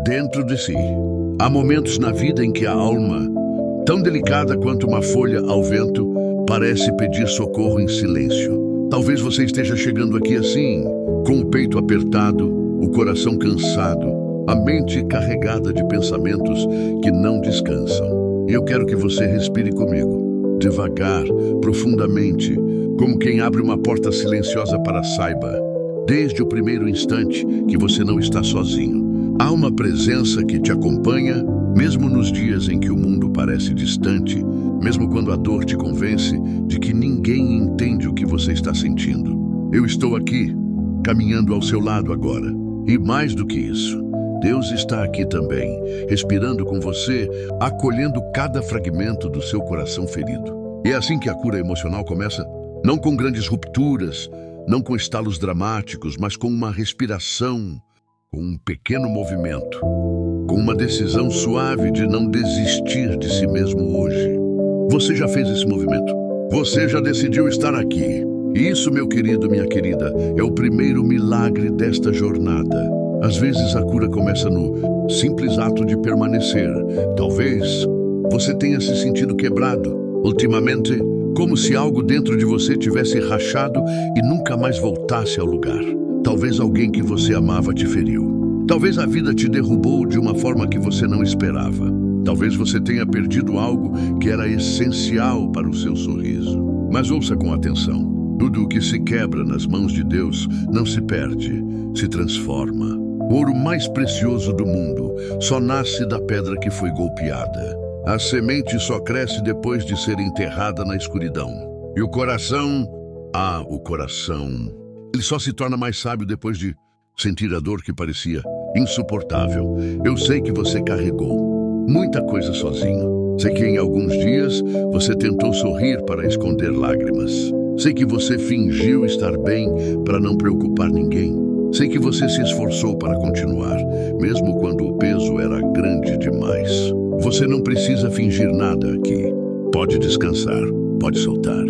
dentro de si. Há momentos na vida em que a alma, tão delicada quanto uma folha ao vento, parece pedir socorro em silêncio. Talvez você esteja chegando aqui assim, com o peito apertado, o coração cansado, a mente carregada de pensamentos que não descansam. E eu quero que você respire comigo, devagar, profundamente, como quem abre uma porta silenciosa para saiba, desde o primeiro instante, que você não está sozinho. Há uma presença que te acompanha, mesmo nos dias em que o mundo parece distante, mesmo quando a dor te convence de que ninguém entende o que você está sentindo. Eu estou aqui, caminhando ao seu lado agora. E mais do que isso, Deus está aqui também, respirando com você, acolhendo cada fragmento do seu coração ferido. E é assim que a cura emocional começa, não com grandes rupturas, não com estalos dramáticos, mas com uma respiração, com um pequeno movimento, com uma decisão suave de não desistir de si mesmo hoje. Você já fez esse movimento? Você já decidiu estar aqui? E isso, meu querido, minha querida, é o primeiro milagre desta jornada. Às vezes a cura começa no simples ato de permanecer. Talvez você tenha se sentido quebrado ultimamente, como se algo dentro de você tivesse rachado e nunca mais voltasse ao lugar. Talvez alguém que você amava te feriu. Talvez a vida te derrubou de uma forma que você não esperava. Talvez você tenha perdido algo que era essencial para o seu sorriso. Mas ouça com atenção. Tudo o que se quebra nas mãos de Deus não se perde, se transforma. O ouro mais precioso do mundo só nasce da pedra que foi golpeada. A semente só cresce depois de ser enterrada na escuridão. E o coração, o coração, ele só se torna mais sábio depois de sentir a dor que parecia insuportável. Eu sei que você carregou muita coisa sozinho. Sei que em alguns dias você tentou sorrir para esconder lágrimas. Sei que você fingiu estar bem para não preocupar ninguém. Sei que você se esforçou para continuar, mesmo quando o peso era grande demais. Você não precisa fingir nada aqui. Pode descansar, pode soltar.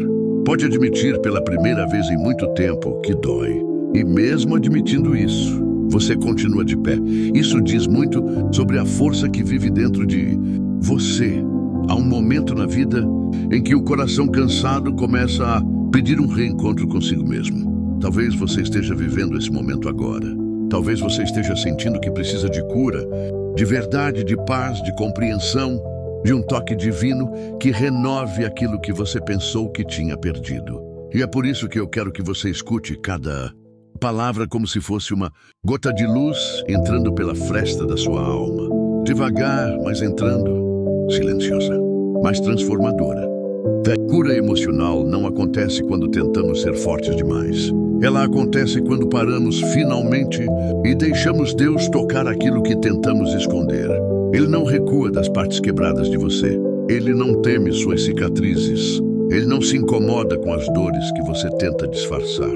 Pode admitir pela primeira vez em muito tempo que dói. E mesmo admitindo isso, você continua de pé. Isso diz muito sobre a força que vive dentro de você. Há um momento na vida em que o coração cansado começa a pedir um reencontro consigo mesmo. Talvez você esteja vivendo esse momento agora. Talvez você esteja sentindo que precisa de cura, de verdade, de paz, de compreensão, de um toque divino que renove aquilo que você pensou que tinha perdido. E é por isso que eu quero que você escute cada palavra como se fosse uma gota de luz entrando pela fresta da sua alma. Devagar, mas entrando, silenciosa, mas transformadora. A cura emocional não acontece quando tentamos ser fortes demais. Ela acontece quando paramos finalmente e deixamos Deus tocar aquilo que tentamos esconder. Ele não recua das partes quebradas de você. Ele não teme suas cicatrizes. Ele não se incomoda com as dores que você tenta disfarçar.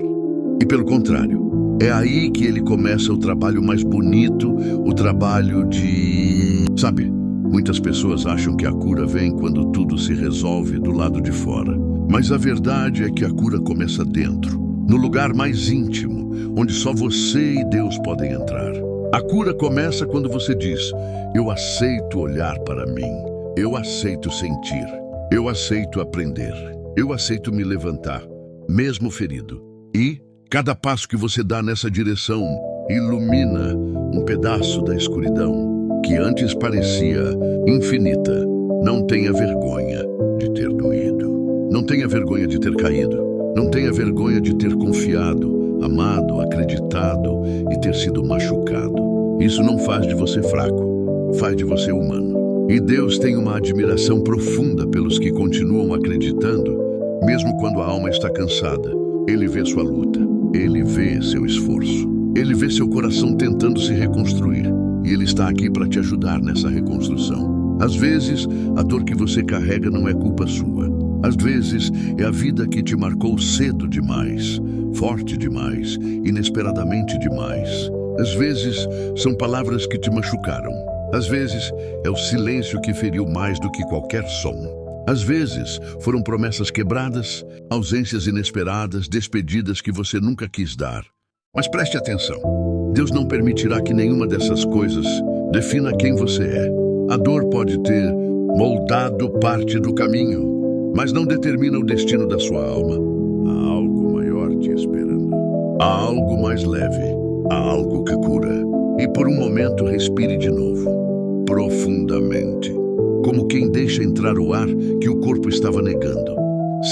E pelo contrário, é aí que ele começa o trabalho mais bonito, o trabalho de... Sabe, muitas pessoas acham que a cura vem quando tudo se resolve do lado de fora. Mas a verdade é que a cura começa dentro, no lugar mais íntimo, onde só você e Deus podem entrar. A cura começa quando você diz: eu aceito olhar para mim, eu aceito sentir, eu aceito aprender, eu aceito me levantar, mesmo ferido. E cada passo que você dá nessa direção ilumina um pedaço da escuridão que antes parecia infinita. Não tenha vergonha de ter doído. Não tenha vergonha de ter caído. Não tenha vergonha de ter confiado, amado, acreditado e ter sido machucado. Isso não faz de você fraco, faz de você humano. E Deus tem uma admiração profunda pelos que continuam acreditando, mesmo quando a alma está cansada. Ele vê sua luta, ele vê seu esforço, ele vê seu coração tentando se reconstruir. E ele está aqui para te ajudar nessa reconstrução. Às vezes, a dor que você carrega não é culpa sua. Às vezes, é a vida que te marcou cedo demais, forte demais, inesperadamente demais. Às vezes, são palavras que te machucaram. Às vezes, é o silêncio que feriu mais do que qualquer som. Às vezes, foram promessas quebradas, ausências inesperadas, despedidas que você nunca quis dar. Mas preste atenção. Deus não permitirá que nenhuma dessas coisas defina quem você é. A dor pode ter moldado parte do caminho, mas não determina o destino da sua alma. Há algo maior te esperando. Há algo mais leve. Há algo que cura. E por um momento respire de novo, profundamente, como quem deixa entrar o ar que o corpo estava negando.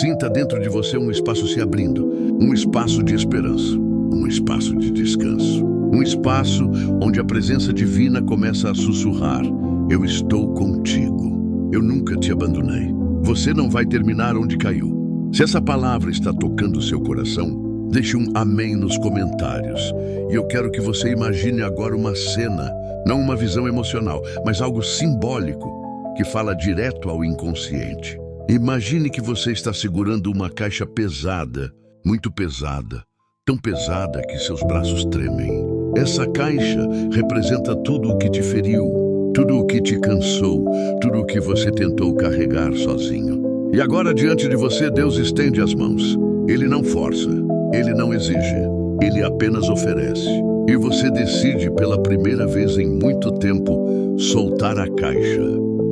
Sinta dentro de você um espaço se abrindo, um espaço de esperança, um espaço de descanso, um espaço onde a presença divina começa a sussurrar: eu estou contigo, eu nunca te abandonei, você não vai terminar onde caiu. Se essa palavra está tocando o seu coração, deixe um amém nos comentários. E eu quero que você imagine agora uma cena, não uma visão emocional, mas algo simbólico que fala direto ao inconsciente. Imagine que você está segurando uma caixa pesada, muito pesada, tão pesada que seus braços tremem. Essa caixa representa tudo o que te feriu, tudo o que te cansou, tudo o que você tentou carregar sozinho. E agora, diante de você, Deus estende as mãos. Ele não força, ele não exige, ele apenas oferece. E você decide pela primeira vez em muito tempo soltar a caixa.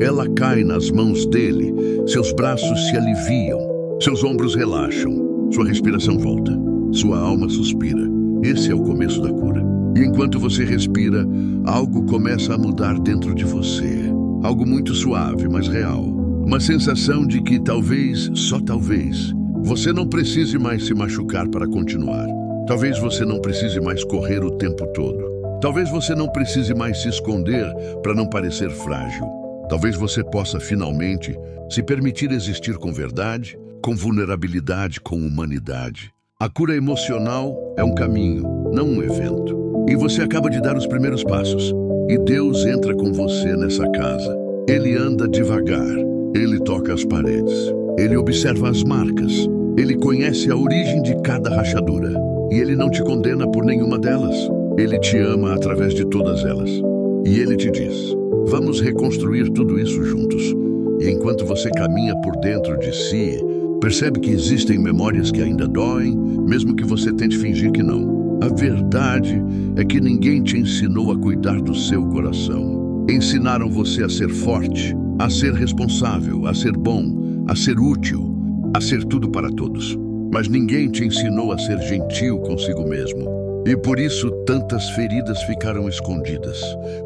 Ela cai nas mãos dele, seus braços se aliviam, seus ombros relaxam, sua respiração volta, sua alma suspira. Esse é o começo da cura. E enquanto você respira, algo começa a mudar dentro de você. Algo muito suave, mas real. Uma sensação de que talvez, só talvez, você não precise mais se machucar para continuar. Talvez você não precise mais correr o tempo todo. Talvez você não precise mais se esconder para não parecer frágil. Talvez você possa finalmente se permitir existir com verdade, com vulnerabilidade, com humanidade. A cura emocional é um caminho, não um evento. E você acaba de dar os primeiros passos. E Deus entra com você nessa casa. Ele anda devagar. Ele toca as paredes. Ele observa as marcas. Ele conhece a origem de cada rachadura. E Ele não te condena por nenhuma delas. Ele te ama através de todas elas. E Ele te diz: vamos reconstruir tudo isso juntos. E enquanto você caminha por dentro de si, percebe que existem memórias que ainda doem, mesmo que você tente fingir que não. A verdade é que ninguém te ensinou a cuidar do seu coração. Ensinaram você a ser forte, a ser responsável, a ser bom, a ser útil, a ser tudo para todos. Mas ninguém te ensinou a ser gentil consigo mesmo. E por isso tantas feridas ficaram escondidas,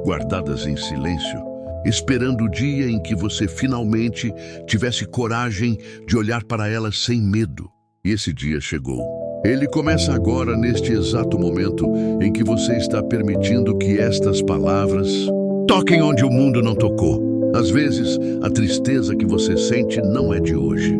guardadas em silêncio, esperando o dia em que você finalmente tivesse coragem de olhar para elas sem medo. E esse dia chegou. Ele começa agora, neste exato momento em que você está permitindo que estas palavras toquem onde o mundo não tocou. Às vezes, a tristeza que você sente não é de hoje.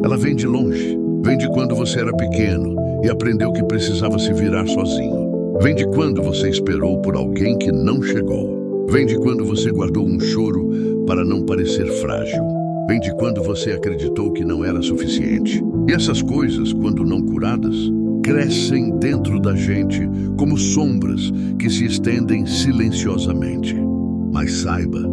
Ela vem de longe. Vem de quando você era pequeno e aprendeu que precisava se virar sozinho. Vem de quando você esperou por alguém que não chegou. Vem de quando você guardou um choro para não parecer frágil. Vem de quando você acreditou que não era suficiente. E essas coisas, quando não curadas, crescem dentro da gente como sombras que se estendem silenciosamente. Mas saiba,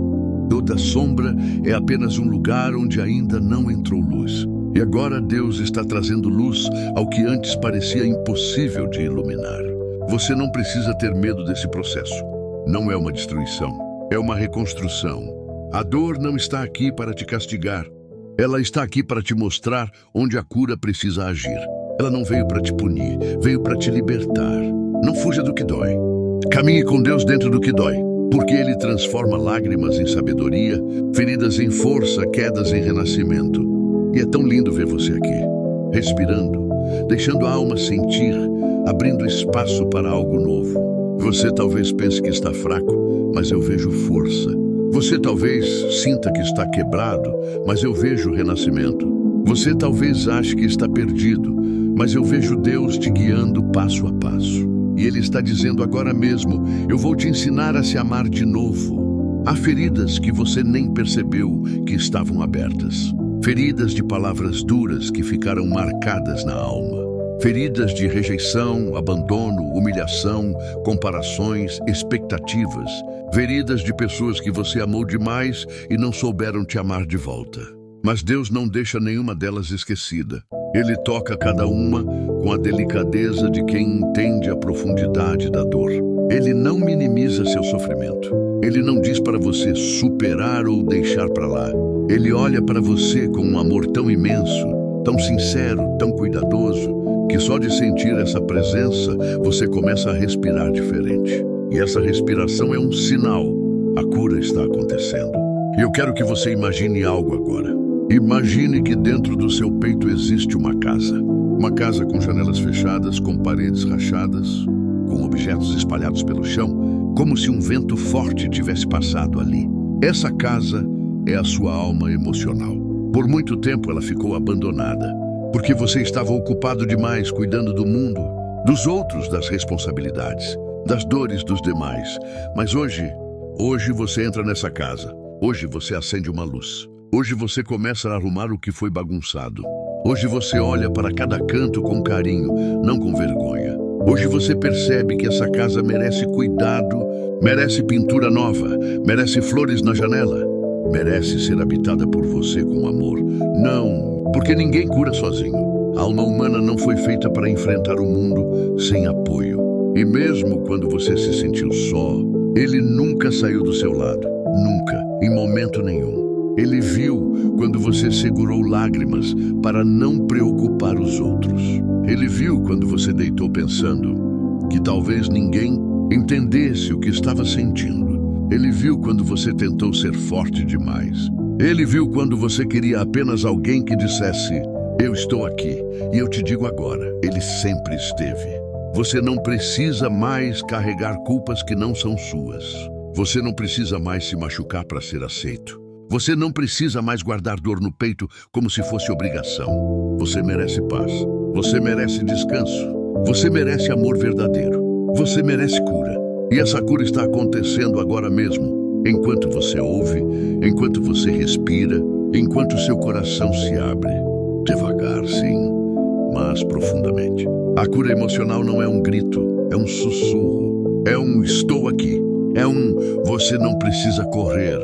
toda sombra é apenas um lugar onde ainda não entrou luz. E agora Deus está trazendo luz ao que antes parecia impossível de iluminar. Você não precisa ter medo desse processo. Não é uma destruição, é uma reconstrução. A dor não está aqui para te castigar. Ela está aqui para te mostrar onde a cura precisa agir. Ela não veio para te punir, veio para te libertar. Não fuja do que dói. Caminhe com Deus dentro do que dói, porque Ele transforma lágrimas em sabedoria, feridas em força, quedas em renascimento. E é tão lindo ver você aqui, respirando, deixando a alma sentir, abrindo espaço para algo novo. Você talvez pense que está fraco, mas eu vejo força. Você talvez sinta que está quebrado, mas eu vejo renascimento. Você talvez ache que está perdido, mas eu vejo Deus te guiando passo a passo. E Ele está dizendo agora mesmo: eu vou te ensinar a se amar de novo. Há feridas que você nem percebeu que estavam abertas. Feridas de palavras duras que ficaram marcadas na alma. Feridas de rejeição, abandono, humilhação, comparações, expectativas. Feridas de pessoas que você amou demais e não souberam te amar de volta. Mas Deus não deixa nenhuma delas esquecida. Ele toca cada uma com a delicadeza de quem entende a profundidade da dor. Ele não minimiza seu sofrimento. Ele não diz para você superar ou deixar para lá. Ele olha para você com um amor tão imenso, tão sincero, tão cuidadoso, que só de sentir essa presença, você começa a respirar diferente. E essa respiração é um sinal. A cura está acontecendo. E eu quero que você imagine algo agora. Imagine que dentro do seu peito existe uma casa. Uma casa com janelas fechadas, com paredes rachadas, com objetos espalhados pelo chão, como se um vento forte tivesse passado ali. Essa casa é a sua alma emocional. Por muito tempo ela ficou abandonada, porque você estava ocupado demais cuidando do mundo, dos outros, das responsabilidades, das dores dos demais. Mas hoje você entra nessa casa. Hoje você acende uma luz. Hoje você começa a arrumar o que foi bagunçado. Hoje você olha para cada canto com carinho, não com vergonha. Hoje você percebe que essa casa merece cuidado, merece pintura nova, merece flores na janela, merece ser habitada por você com amor. Não, porque ninguém cura sozinho. A alma humana não foi feita para enfrentar o mundo sem apoio. E mesmo quando você se sentiu só, ele nunca saiu do seu lado. Nunca, em momento nenhum. Ele viu quando você segurou lágrimas para não preocupar os outros. Ele viu quando você deitou pensando que talvez ninguém entendesse o que estava sentindo. Ele viu quando você tentou ser forte demais. Ele viu quando você queria apenas alguém que dissesse: eu estou aqui e eu te digo agora. Ele sempre esteve. Você não precisa mais carregar culpas que não são suas. Você não precisa mais se machucar para ser aceito. Você não precisa mais guardar dor no peito como se fosse obrigação. Você merece paz. Você merece descanso. Você merece amor verdadeiro. Você merece cura. E essa cura está acontecendo agora mesmo. Enquanto você ouve, enquanto você respira, enquanto seu coração se abre. Devagar, sim, mas profundamente. A cura emocional não é um grito, é um sussurro. É um estou aqui. É um você não precisa correr.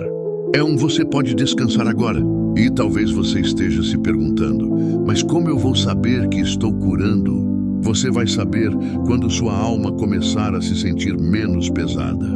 É um você pode descansar agora. E talvez você esteja se perguntando: mas como eu vou saber que estou curando? Você vai saber quando sua alma começar a se sentir menos pesada.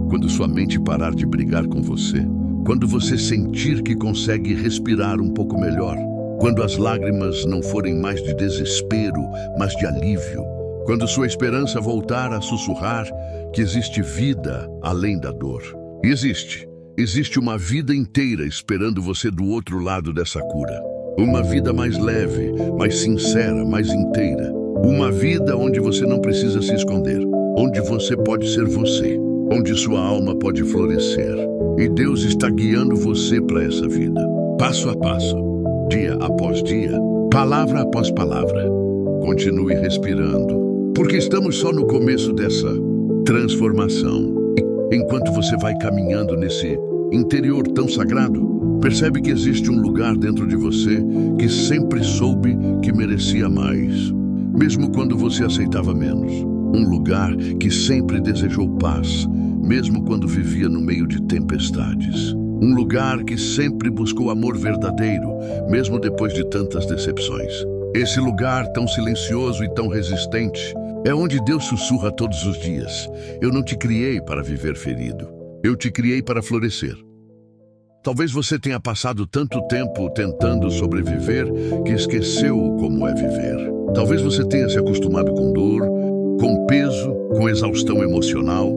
Quando sua mente parar de brigar com você. Quando você sentir que consegue respirar um pouco melhor. Quando as lágrimas não forem mais de desespero, mas de alívio. Quando sua esperança voltar a sussurrar que existe vida além da dor. E existe uma vida inteira esperando você do outro lado dessa cura. Uma vida mais leve, mais sincera, mais inteira. Uma vida onde você não precisa se esconder. Onde você pode ser você. Onde sua alma pode florescer. E Deus está guiando você para essa vida. Passo a passo. Dia após dia. Palavra após palavra. Continue respirando. Porque estamos só no começo dessa transformação. Enquanto você vai caminhando nesse interior tão sagrado, percebe que existe um lugar dentro de você que sempre soube que merecia mais, mesmo quando você aceitava menos. Um lugar que sempre desejou paz, mesmo quando vivia no meio de tempestades. Um lugar que sempre buscou amor verdadeiro, mesmo depois de tantas decepções. Esse lugar tão silencioso e tão resistente é onde Deus sussurra todos os dias: eu não te criei para viver ferido. Eu te criei para florescer. Talvez você tenha passado tanto tempo tentando sobreviver que esqueceu como é viver. Talvez você tenha se acostumado com dor, com peso, com exaustão emocional,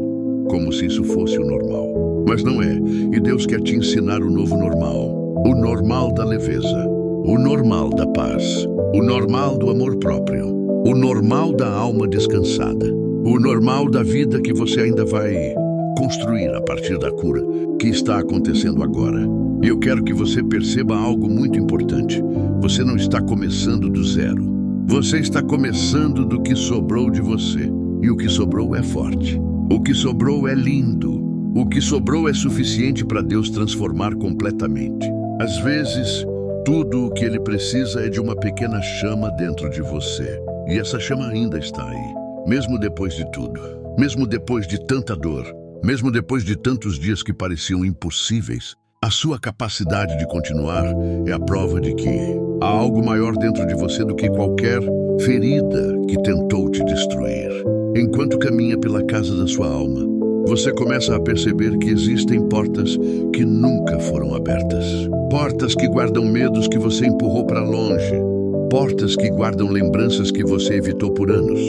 como se isso fosse o normal. Mas não é. E Deus quer te ensinar o novo normal. O normal da leveza. O normal da paz. O normal do amor próprio. O normal da alma descansada. O normal da vida que você ainda vai construir a partir da cura que está acontecendo agora. E eu quero que você perceba algo muito importante. Você não está começando do zero. Você está começando do que sobrou de você. E o que sobrou é forte. O que sobrou é lindo. O que sobrou é suficiente para Deus transformar completamente. Às vezes, tudo o que Ele precisa é de uma pequena chama dentro de você. E essa chama ainda está aí. Mesmo depois de tudo. Mesmo depois de tanta dor. Mesmo depois de tantos dias que pareciam impossíveis, a sua capacidade de continuar é a prova de que há algo maior dentro de você do que qualquer ferida que tentou te destruir. Enquanto caminha pela casa da sua alma, você começa a perceber que existem portas que nunca foram abertas. Portas que guardam medos que você empurrou para longe. Portas que guardam lembranças que você evitou por anos.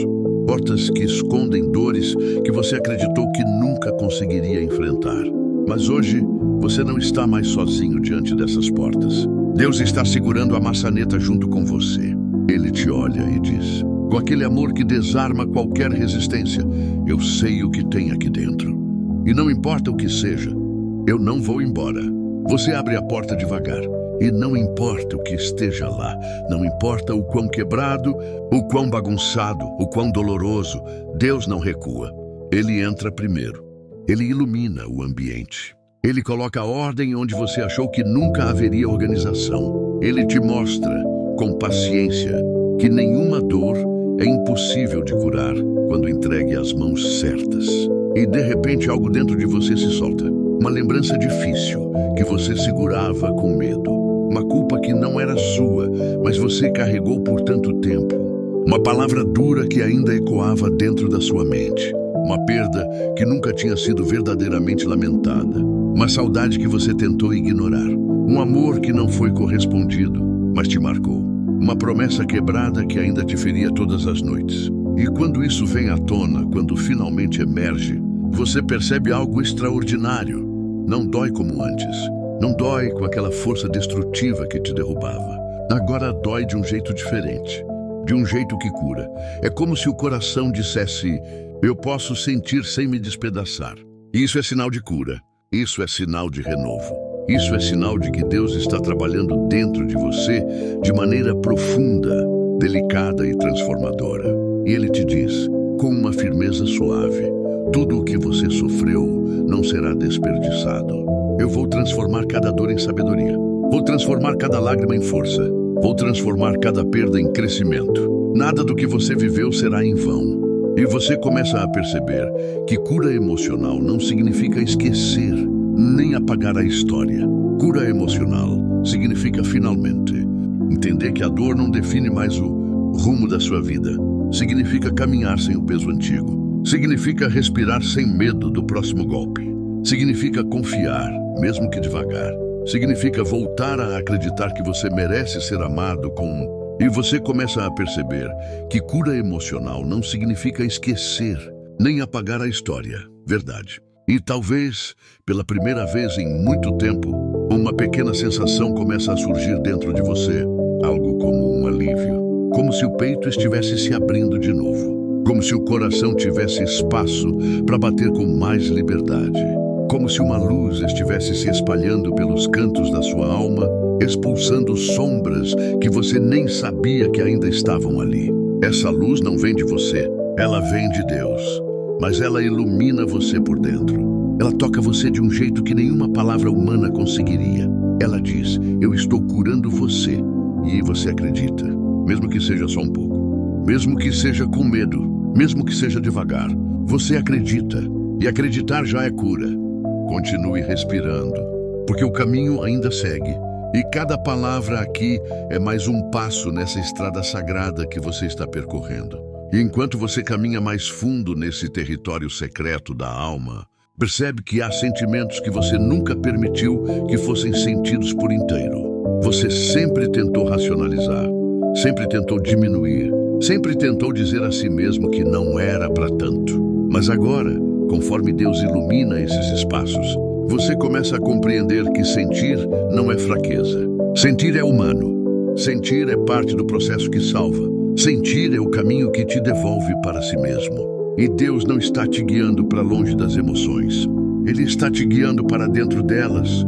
Portas que escondem dores que você acreditou que nunca conseguiria enfrentar. Mas hoje, você não está mais sozinho diante dessas portas. Deus está segurando a maçaneta junto com você. Ele te olha e diz, com aquele amor que desarma qualquer resistência, eu sei o que tem aqui dentro. E não importa o que seja, eu não vou embora. Você abre a porta devagar. E não importa o que esteja lá, não importa o quão quebrado, o quão bagunçado, o quão doloroso, Deus não recua. Ele entra primeiro. Ele ilumina o ambiente. Ele coloca ordem onde você achou que nunca haveria organização. Ele te mostra, com paciência, que nenhuma dor é impossível de curar quando entregue às mãos certas. E de repente algo dentro de você se solta. Uma lembrança difícil que você segurava com medo. Uma culpa que não era sua, mas você carregou por tanto tempo. Uma palavra dura que ainda ecoava dentro da sua mente. Uma perda que nunca tinha sido verdadeiramente lamentada. Uma saudade que você tentou ignorar. Um amor que não foi correspondido, mas te marcou. Uma promessa quebrada que ainda te feria todas as noites. E quando isso vem à tona, quando finalmente emerge, você percebe algo extraordinário. Não dói como antes. Não dói com aquela força destrutiva que te derrubava. Agora dói de um jeito diferente. De um jeito que cura. É como se o coração dissesse, eu posso sentir sem me despedaçar. Isso é sinal de cura. Isso é sinal de renovo. Isso é sinal de que Deus está trabalhando dentro de você de maneira profunda, delicada e transformadora. E Ele te diz, com uma firmeza suave, tudo o que você sofreu não será desperdiçado. Eu vou transformar cada dor em sabedoria. Vou transformar cada lágrima em força. Vou transformar cada perda em crescimento. Nada do que você viveu será em vão. E você começa a perceber que cura emocional não significa esquecer, nem apagar a história. Cura emocional significa finalmente entender que a dor não define mais o rumo da sua vida. Significa caminhar sem o peso antigo. Significa respirar sem medo do próximo golpe. Significa confiar, mesmo que devagar. Significa voltar a acreditar que você merece ser amado com... E você começa a perceber que cura emocional não significa esquecer, nem apagar a história. Verdade. E talvez, pela primeira vez em muito tempo, uma pequena sensação começa a surgir dentro de você. Algo como um alívio. Como se o peito estivesse se abrindo de novo. Como se o coração tivesse espaço para bater com mais liberdade. Como se uma luz estivesse se espalhando pelos cantos da sua alma, expulsando sombras que você nem sabia que ainda estavam ali. Essa luz não vem de você, ela vem de Deus. Mas ela ilumina você por dentro. Ela toca você de um jeito que nenhuma palavra humana conseguiria. Ela diz, eu estou curando você. E você acredita, mesmo que seja só um pouco. Mesmo que seja com medo, mesmo que seja devagar. Você acredita, e acreditar já é cura. Continue respirando, porque o caminho ainda segue. E cada palavra aqui é mais um passo nessa estrada sagrada que você está percorrendo. E enquanto você caminha mais fundo nesse território secreto da alma, percebe que há sentimentos que você nunca permitiu que fossem sentidos por inteiro. Você sempre tentou racionalizar, sempre tentou diminuir, sempre tentou dizer a si mesmo que não era para tanto. Mas agora, conforme Deus ilumina esses espaços, você começa a compreender que sentir não é fraqueza. Sentir é humano. Sentir é parte do processo que salva. Sentir é o caminho que te devolve para si mesmo. E Deus não está te guiando para longe das emoções. Ele está te guiando para dentro delas,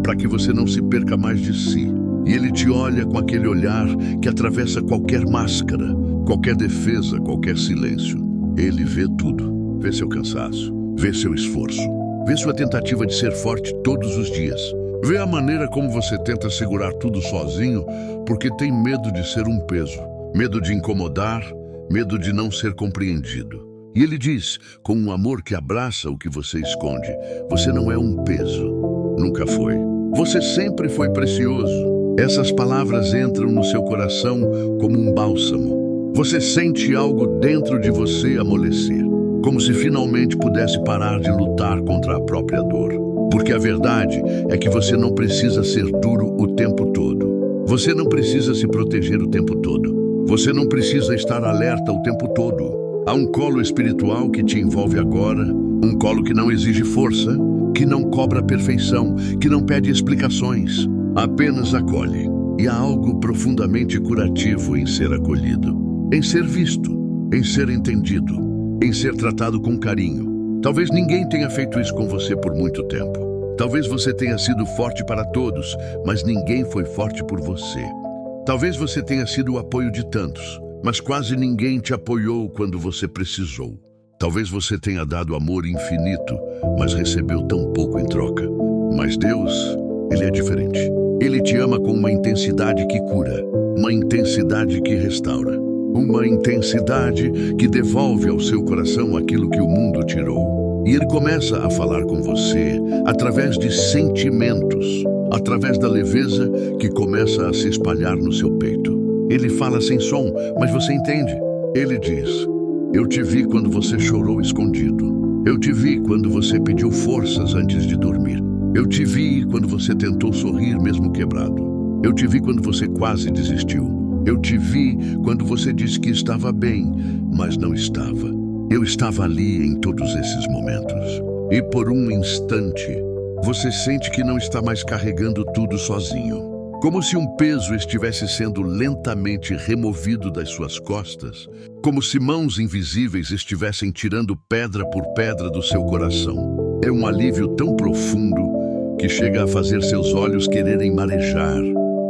para que você não se perca mais de si. E Ele te olha com aquele olhar que atravessa qualquer máscara, qualquer defesa, qualquer silêncio. Ele vê tudo. Vê seu cansaço, vê seu esforço, vê sua tentativa de ser forte todos os dias. Vê a maneira como você tenta segurar tudo sozinho porque tem medo de ser um peso, medo de incomodar, medo de não ser compreendido. E Ele diz, com um amor que abraça o que você esconde, você não é um peso, nunca foi. Você sempre foi precioso. Essas palavras entram no seu coração como um bálsamo. Você sente algo dentro de você amolecer. como se finalmente pudesse parar de lutar contra a própria dor. Porque a verdade é que você não precisa ser duro o tempo todo. Você não precisa se proteger o tempo todo. Você não precisa estar alerta o tempo todo. Há um colo espiritual que te envolve agora, um colo que não exige força, que não cobra perfeição, que não pede explicações, apenas acolhe. E há algo profundamente curativo em ser acolhido, em ser visto, em ser entendido, em ser tratado com carinho. Talvez ninguém tenha feito isso com você por muito tempo. Talvez você tenha sido forte para todos, mas ninguém foi forte por você. Talvez você tenha sido o apoio de tantos, mas quase ninguém te apoiou quando você precisou. Talvez você tenha dado amor infinito, mas recebeu tão pouco em troca. Mas Deus, Ele é diferente. Ele te ama com uma intensidade que cura, uma intensidade que restaura, uma intensidade que devolve ao seu coração aquilo que o mundo tirou. E Ele começa a falar com você através de sentimentos, através da leveza que começa a se espalhar no seu peito. Ele fala sem som, mas você entende. Ele diz: eu te vi quando você chorou escondido. Eu te vi quando você pediu forças antes de dormir. Eu te vi quando você tentou sorrir mesmo quebrado. Eu te vi quando você quase desistiu. Eu te vi quando você disse que estava bem, mas não estava. Eu estava ali em todos esses momentos. E por um instante, você sente que não está mais carregando tudo sozinho. Como se um peso estivesse sendo lentamente removido das suas costas, como se mãos invisíveis estivessem tirando pedra por pedra do seu coração. É um alívio tão profundo que chega a fazer seus olhos quererem marejar,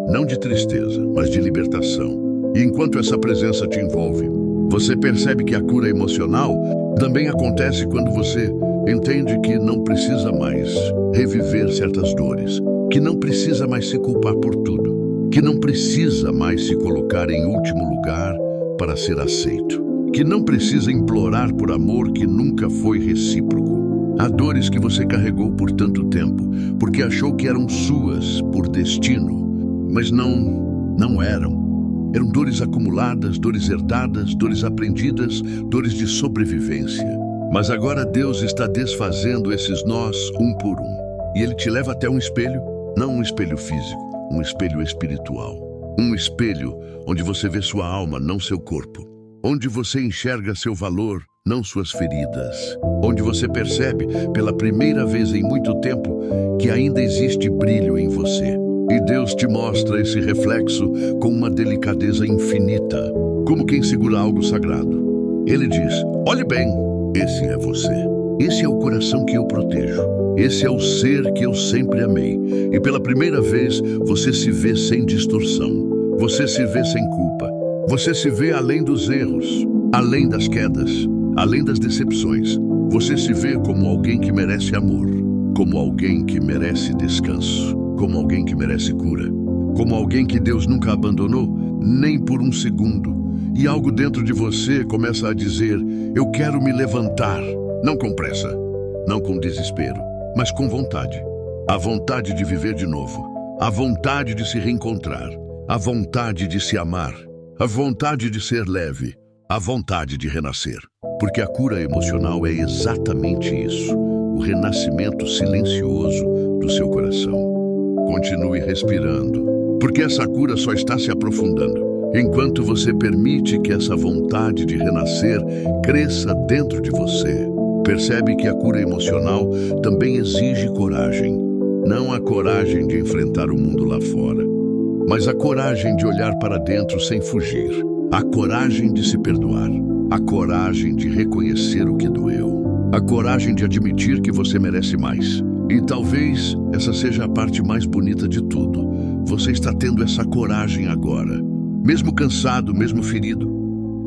não de tristeza, mas de libertação. E enquanto essa presença te envolve, você percebe que a cura emocional também acontece quando você entende que não precisa mais reviver certas dores, que não precisa mais se culpar por tudo, que não precisa mais se colocar em último lugar para ser aceito, que não precisa implorar por amor que nunca foi recíproco. Há dores que você carregou por tanto tempo, porque achou que eram suas por destino, mas não eram. Eram dores acumuladas, dores herdadas, dores aprendidas, dores de sobrevivência. Mas agora Deus está desfazendo esses nós um por um. E Ele te leva até um espelho, não um espelho físico, um espelho espiritual. Um espelho onde você vê sua alma, não seu corpo. Onde você enxerga seu valor, não suas feridas. Onde você percebe, pela primeira vez em muito tempo, que ainda existe brilho em você. E Deus te mostra esse reflexo com uma delicadeza infinita, como quem segura algo sagrado. Ele diz: olhe bem, esse é você. Esse é o coração que eu protejo. Esse é o ser que eu sempre amei. E pela primeira vez, você se vê sem distorção. Você se vê sem culpa. Você se vê além dos erros, além das quedas, além das decepções. Você se vê como alguém que merece amor, como alguém que merece descanso, como alguém que merece cura, como alguém que Deus nunca abandonou, nem por um segundo. E algo dentro de você começa a dizer: eu quero me levantar, não com pressa, não com desespero, mas com vontade. A vontade de viver de novo, a vontade de se reencontrar, a vontade de se amar, a vontade de ser leve, a vontade de renascer. Porque a cura emocional é exatamente isso, o renascimento silencioso do seu coração. Continue respirando, porque essa cura só está se aprofundando enquanto você permite que essa vontade de renascer cresça dentro de você. Percebe que a cura emocional também exige coragem. Não a coragem de enfrentar o mundo lá fora, mas a coragem de olhar para dentro sem fugir. A coragem de se perdoar. A coragem de reconhecer o que doeu. A coragem de admitir que você merece mais. E talvez essa seja a parte mais bonita de tudo. Você está tendo essa coragem agora. Mesmo cansado, mesmo ferido,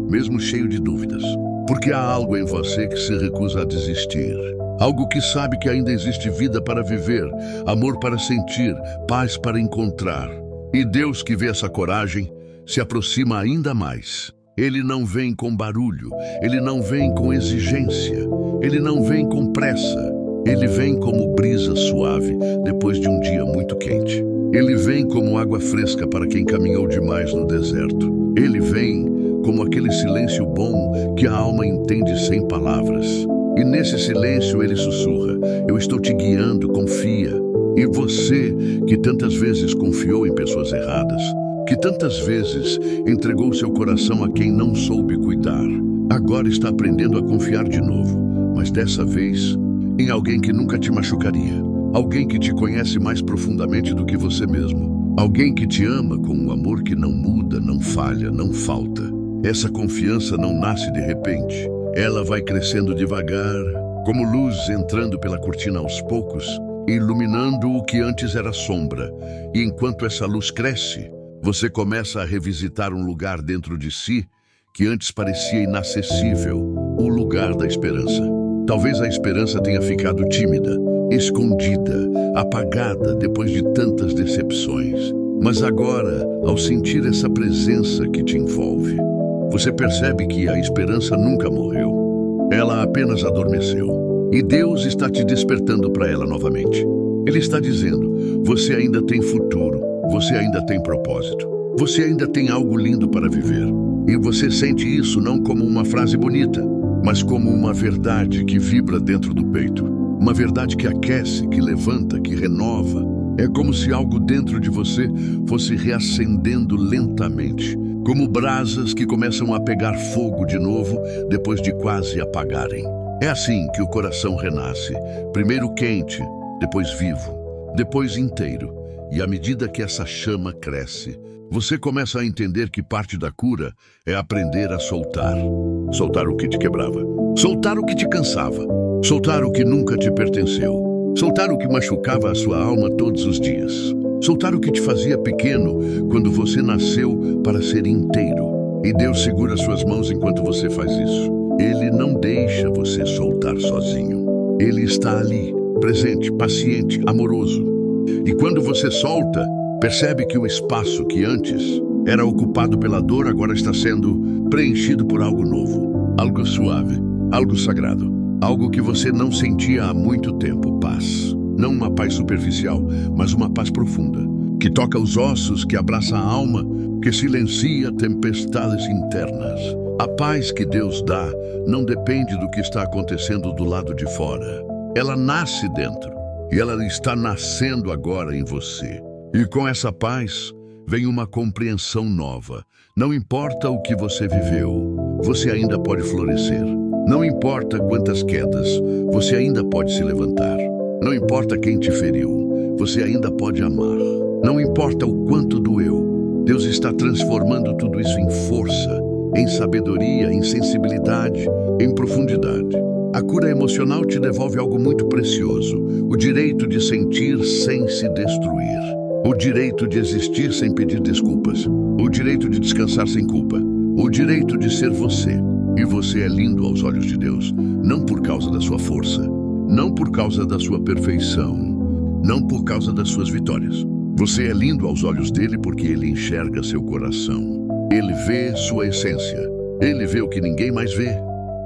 mesmo cheio de dúvidas. Porque há algo em você que se recusa a desistir. Algo que sabe que ainda existe vida para viver, amor para sentir, paz para encontrar. E Deus, que vê essa coragem, se aproxima ainda mais. Ele não vem com barulho, ele não vem com exigência, ele não vem com pressa. Ele vem como brisa suave depois de um dia muito quente. Ele vem como água fresca para quem caminhou demais no deserto. Ele vem como aquele silêncio bom que a alma entende sem palavras. E nesse silêncio ele sussurra: eu estou te guiando, confia. E você, que tantas vezes confiou em pessoas erradas, que tantas vezes entregou seu coração a quem não soube cuidar, agora está aprendendo a confiar de novo, mas dessa vez em alguém que nunca te machucaria, alguém que te conhece mais profundamente do que você mesmo, alguém que te ama com um amor que não muda, não falha, não falta. Essa confiança não nasce de repente. Ela vai crescendo devagar, como luz entrando pela cortina aos poucos, iluminando o que antes era sombra. E enquanto essa luz cresce, você começa a revisitar um lugar dentro de si que antes parecia inacessível, o lugar da esperança. Talvez a esperança tenha ficado tímida, escondida, apagada depois de tantas decepções. Mas agora, ao sentir essa presença que te envolve, você percebe que a esperança nunca morreu. Ela apenas adormeceu. E Deus está te despertando para ela novamente. Ele está dizendo: você ainda tem futuro, você ainda tem propósito, você ainda tem algo lindo para viver. E você sente isso não como uma frase bonita, mas como uma verdade que vibra dentro do peito. Uma verdade que aquece, que levanta, que renova. É como se algo dentro de você fosse reacendendo lentamente, como brasas que começam a pegar fogo de novo depois de quase apagarem. É assim que o coração renasce, primeiro quente, depois vivo, depois inteiro. E à medida que essa chama cresce, você começa a entender que parte da cura é aprender a soltar. Soltar o que te quebrava, soltar o que te cansava, soltar o que nunca te pertenceu, soltar o que machucava a sua alma todos os dias, soltar o que te fazia pequeno quando você nasceu para ser inteiro. E Deus segura suas mãos enquanto você faz isso. Ele não deixa você soltar sozinho. Ele está ali, presente, paciente, amoroso. E quando você solta, percebe que o espaço que antes era ocupado pela dor agora está sendo preenchido por algo novo, algo suave, algo sagrado, algo que você não sentia há muito tempo. Paz. Não uma paz superficial, mas uma paz profunda, que toca os ossos, que abraça a alma, que silencia tempestades internas. A paz que Deus dá não depende do que está acontecendo do lado de fora. Ela nasce dentro e ela está nascendo agora em você. E com essa paz vem uma compreensão nova. Não importa o que você viveu, você ainda pode florescer. Não importa quantas quedas, você ainda pode se levantar. Não importa quem te feriu, você ainda pode amar. Não importa o quanto doeu, Deus está transformando tudo isso em força, em sabedoria, em sensibilidade, em profundidade. A cura emocional te devolve algo muito precioso: o direito de sentir sem se destruir, o direito de existir sem pedir desculpas, o direito de descansar sem culpa, o direito de ser você. E você é lindo aos olhos de Deus, não por causa da sua força, não por causa da sua perfeição, não por causa das suas vitórias. Você é lindo aos olhos dele porque ele enxerga seu coração. Ele vê sua essência. Ele vê o que ninguém mais vê.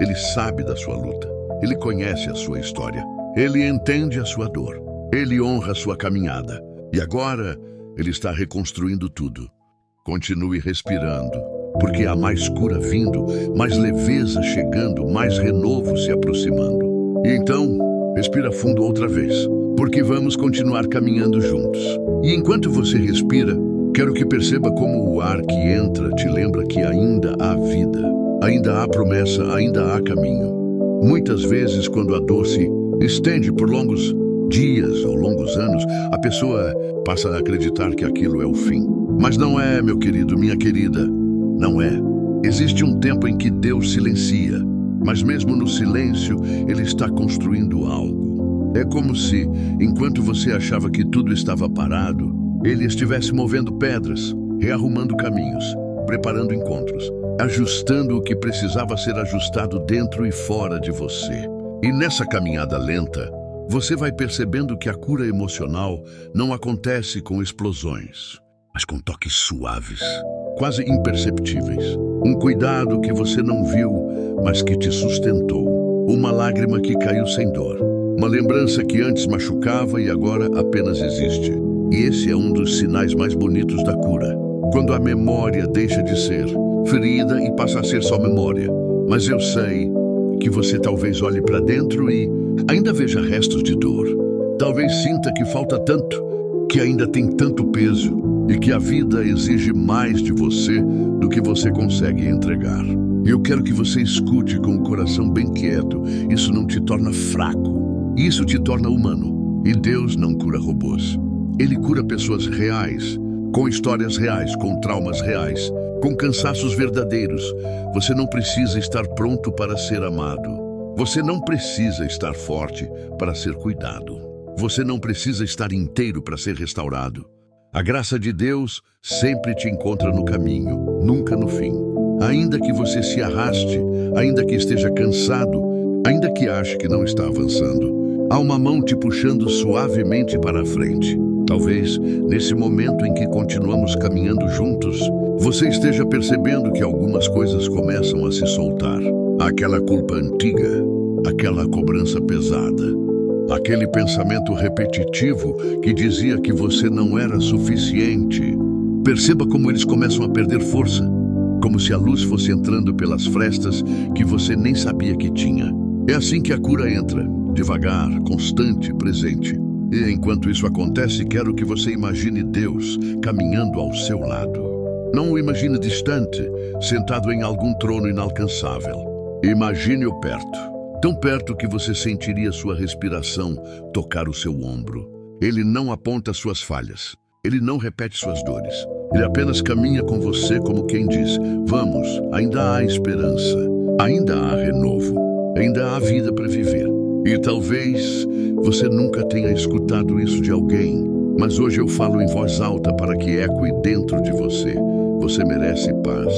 Ele sabe da sua luta. Ele conhece a sua história. Ele entende a sua dor. Ele honra a sua caminhada. E agora, ele está reconstruindo tudo. Continue respirando, porque há mais cura vindo, mais leveza chegando, mais renovo se aproximando. E então, respira fundo outra vez, porque vamos continuar caminhando juntos. E enquanto você respira, quero que perceba como o ar que entra te lembra que ainda há vida, ainda há promessa, ainda há caminho. Muitas vezes, quando a dor se estende por longos dias ou longos anos, a pessoa passa a acreditar que aquilo é o fim. Mas não é, meu querido, minha querida, não é. Existe um tempo em que Deus silencia, mas mesmo no silêncio, Ele está construindo algo. É como se, enquanto você achava que tudo estava parado, Ele estivesse movendo pedras, rearrumando caminhos, preparando encontros, ajustando o que precisava ser ajustado dentro e fora de você. E nessa caminhada lenta, você vai percebendo que a cura emocional não acontece com explosões, mas com toques suaves, quase imperceptíveis. Um cuidado que você não viu, mas que te sustentou. Uma lágrima que caiu sem dor. Uma lembrança que antes machucava e agora apenas existe. E esse é um dos sinais mais bonitos da cura. Quando a memória deixa de ser ferida e passa a ser só memória. Mas eu sei que você talvez olhe para dentro e ainda veja restos de dor. Talvez sinta que falta tanto, que ainda tem tanto peso e que a vida exige mais de você do que você consegue entregar. Eu quero que você escute com o coração bem quieto. Isso não te torna fraco, isso te torna humano. E Deus não cura robôs. Ele cura pessoas reais, com histórias reais, com traumas reais, com cansaços verdadeiros. Você não precisa estar pronto para ser amado. Você não precisa estar forte para ser cuidado. Você não precisa estar inteiro para ser restaurado. A graça de Deus sempre te encontra no caminho, nunca no fim. Ainda que você se arraste, ainda que esteja cansado, ainda que ache que não está avançando, há uma mão te puxando suavemente para a frente. Talvez, nesse momento em que continuamos caminhando juntos, você esteja percebendo que algumas coisas começam a se soltar. Aquela culpa antiga, aquela cobrança pesada, aquele pensamento repetitivo que dizia que você não era suficiente. Perceba como eles começam a perder força, como se a luz fosse entrando pelas frestas que você nem sabia que tinha. É assim que a cura entra, devagar, constante, presente. E enquanto isso acontece, quero que você imagine Deus caminhando ao seu lado. Não o imagine distante, sentado em algum trono inalcançável. Imagine-o perto, tão perto que você sentiria sua respiração tocar o seu ombro. Ele não aponta suas falhas, ele não repete suas dores. Ele apenas caminha com você como quem diz: vamos, ainda há esperança, ainda há renovo, ainda há vida para viver. E talvez você nunca tenha escutado isso de alguém, mas hoje eu falo em voz alta para que ecoe dentro de você. Você merece paz,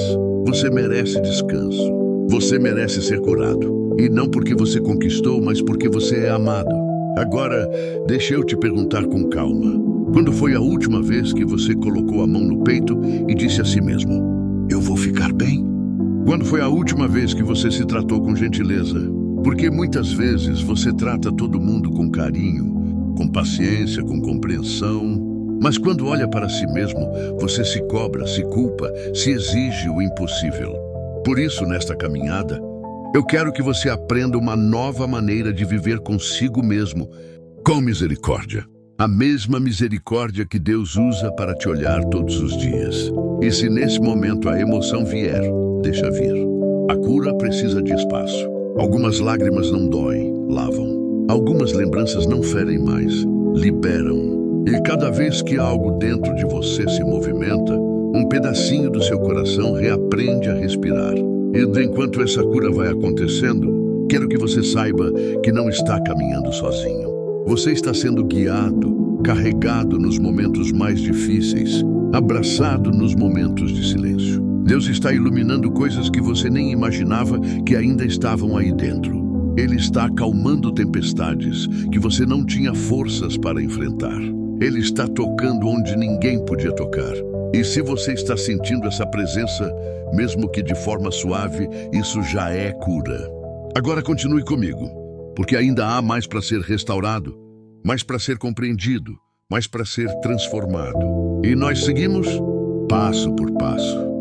você merece descanso, você merece ser curado. E não porque você conquistou, mas porque você é amado. Agora, deixa eu te perguntar com calma. Quando foi a última vez que você colocou a mão no peito e disse a si mesmo: eu vou ficar bem? Quando foi a última vez que você se tratou com gentileza? Porque muitas vezes você trata todo mundo com carinho, com paciência, com compreensão, mas quando olha para si mesmo, você se cobra, se culpa, se exige o impossível. Por isso, nesta caminhada, eu quero que você aprenda uma nova maneira de viver consigo mesmo, com misericórdia. A mesma misericórdia que Deus usa para te olhar todos os dias. E se nesse momento a emoção vier, deixa vir. A cura precisa de espaço. Algumas lágrimas não doem, lavam. Algumas lembranças não ferem mais, liberam. E cada vez que algo dentro de você se movimenta, um pedacinho do seu coração reaprende a respirar. E enquanto essa cura vai acontecendo, quero que você saiba que não está caminhando sozinho. Você está sendo guiado, carregado nos momentos mais difíceis, abraçado nos momentos de silêncio. Deus está iluminando coisas que você nem imaginava que ainda estavam aí dentro. Ele está acalmando tempestades que você não tinha forças para enfrentar. Ele está tocando onde ninguém podia tocar. E se você está sentindo essa presença, mesmo que de forma suave, isso já é cura. Agora continue comigo, porque ainda há mais para ser restaurado, mais para ser compreendido, mais para ser transformado. E nós seguimos passo por passo.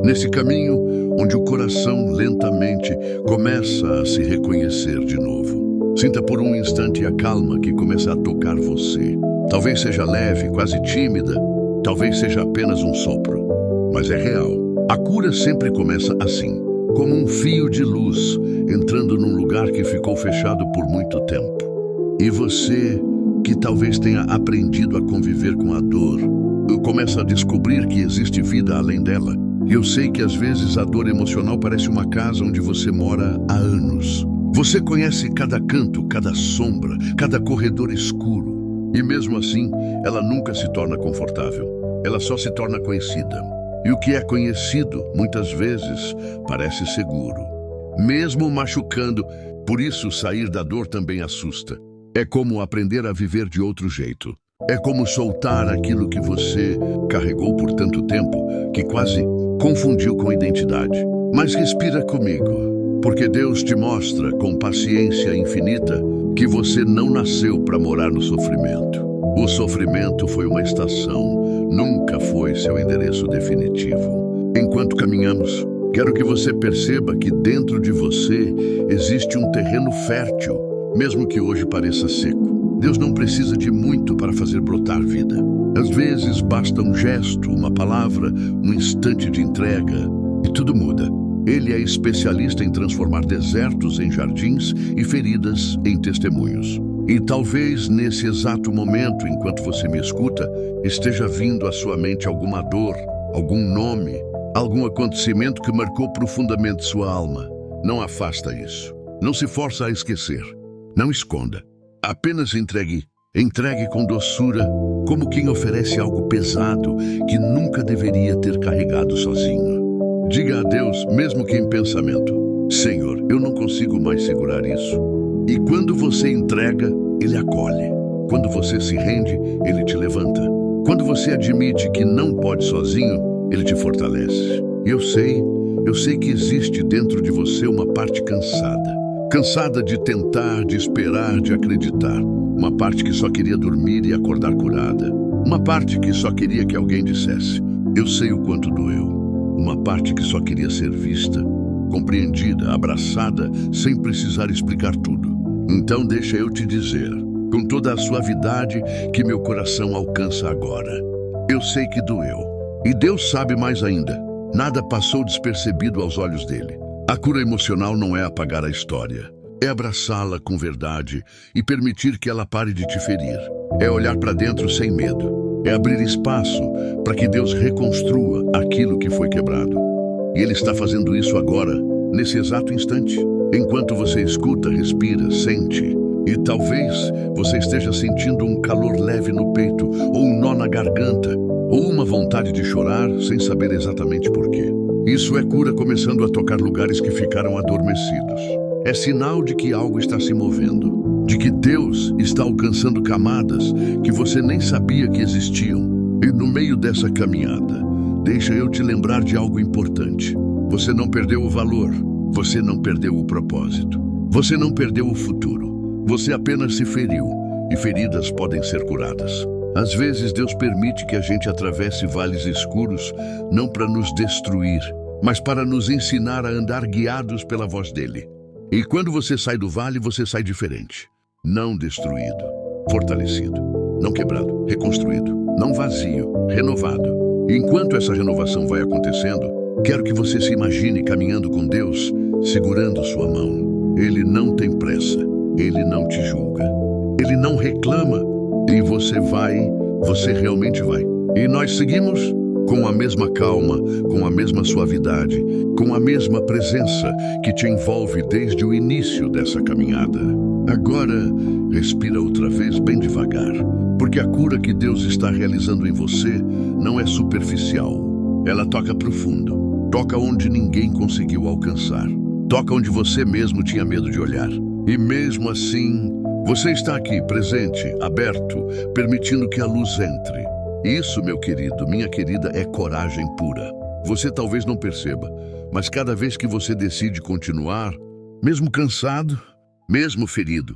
Nesse caminho onde o coração lentamente começa a se reconhecer de novo. Sinta por um instante a calma que começa a tocar você. Talvez seja leve, quase tímida, talvez seja apenas um sopro, mas é real. A cura sempre começa assim, como um fio de luz entrando num lugar que ficou fechado por muito tempo. E você, que talvez tenha aprendido a conviver com a dor, começa a descobrir que existe vida além dela. Eu sei que às vezes a dor emocional parece uma casa onde você mora há anos. Você conhece cada canto, cada sombra, cada corredor escuro. E mesmo assim, ela nunca se torna confortável. Ela só se torna conhecida. E o que é conhecido, muitas vezes, parece seguro. Mesmo machucando, por isso sair da dor também assusta. É como aprender a viver de outro jeito. É como soltar aquilo que você carregou por tanto tempo, que quase confundiu com identidade. Mas respira comigo, porque Deus te mostra com paciência infinita que você não nasceu para morar no sofrimento. O sofrimento foi uma estação, nunca foi seu endereço definitivo. Enquanto caminhamos, Quero que você perceba que dentro de você existe um terreno fértil, mesmo que hoje pareça seco. Deus não precisa de muito para fazer brotar vida. Às vezes basta um gesto, uma palavra, um instante de entrega e tudo muda. Ele é especialista em transformar desertos em jardins e feridas em testemunhos. E talvez nesse exato momento, enquanto você me escuta, esteja vindo à sua mente alguma dor, algum nome, algum acontecimento que marcou profundamente sua alma. Não afasta isso. Não se força a esquecer. Não esconda. Apenas entregue. Entregue com doçura, como quem oferece algo pesado que nunca deveria ter carregado sozinho. Diga a Deus, mesmo que em pensamento: Senhor, eu não consigo mais segurar isso. E quando você entrega, Ele acolhe. Quando você se rende, Ele te levanta. Quando você admite que não pode sozinho, Ele te fortalece. Eu sei que existe dentro de você uma parte cansada. Cansada de tentar, de esperar, de acreditar. Uma parte que só queria dormir e acordar curada. Uma parte que só queria que alguém dissesse: eu sei o quanto doeu. Uma parte que só queria ser vista, compreendida, abraçada, sem precisar explicar tudo. Então deixa eu te dizer, com toda a suavidade que meu coração alcança agora. Eu sei que doeu. E Deus sabe mais ainda. Nada passou despercebido aos olhos dele. A cura emocional não é apagar a história. É abraçá-la com verdade e permitir que ela pare de te ferir. É olhar para dentro sem medo. É abrir espaço para que Deus reconstrua aquilo que foi quebrado. E Ele está fazendo isso agora, nesse exato instante. Enquanto você escuta, respira, sente. E talvez você esteja sentindo um calor leve no peito, ou um nó na garganta, ou uma vontade de chorar sem saber exatamente por quê. Isso é cura começando a tocar lugares que ficaram adormecidos. É sinal de que algo está se movendo, de que Deus está alcançando camadas que você nem sabia que existiam. E no meio dessa caminhada, deixa eu te lembrar de algo importante. Você não perdeu o valor, você não perdeu o propósito, você não perdeu o futuro. Você apenas se feriu, e feridas podem ser curadas. Às vezes Deus permite que a gente atravesse vales escuros, não para nos destruir, mas para nos ensinar a andar guiados pela voz dele. E quando você sai do vale, você sai diferente. Não destruído, fortalecido. Não quebrado, reconstruído. Não vazio, renovado. E enquanto essa renovação vai acontecendo, quero que você se imagine caminhando com Deus, segurando sua mão. Ele não tem pressa. Ele não te julga. Ele não reclama. E você realmente vai. E nós seguimos com a mesma calma, com a mesma suavidade, com a mesma presença que te envolve desde o início dessa caminhada. Agora, respira outra vez bem devagar, porque a cura que Deus está realizando em você não é superficial. Ela toca profundo, toca onde ninguém conseguiu alcançar, toca onde você mesmo tinha medo de olhar. E mesmo assim, você está aqui, presente, aberto, permitindo que a luz entre. Isso, meu querido, minha querida, é coragem pura. Você talvez não perceba, mas cada vez que você decide continuar, mesmo cansado, mesmo ferido,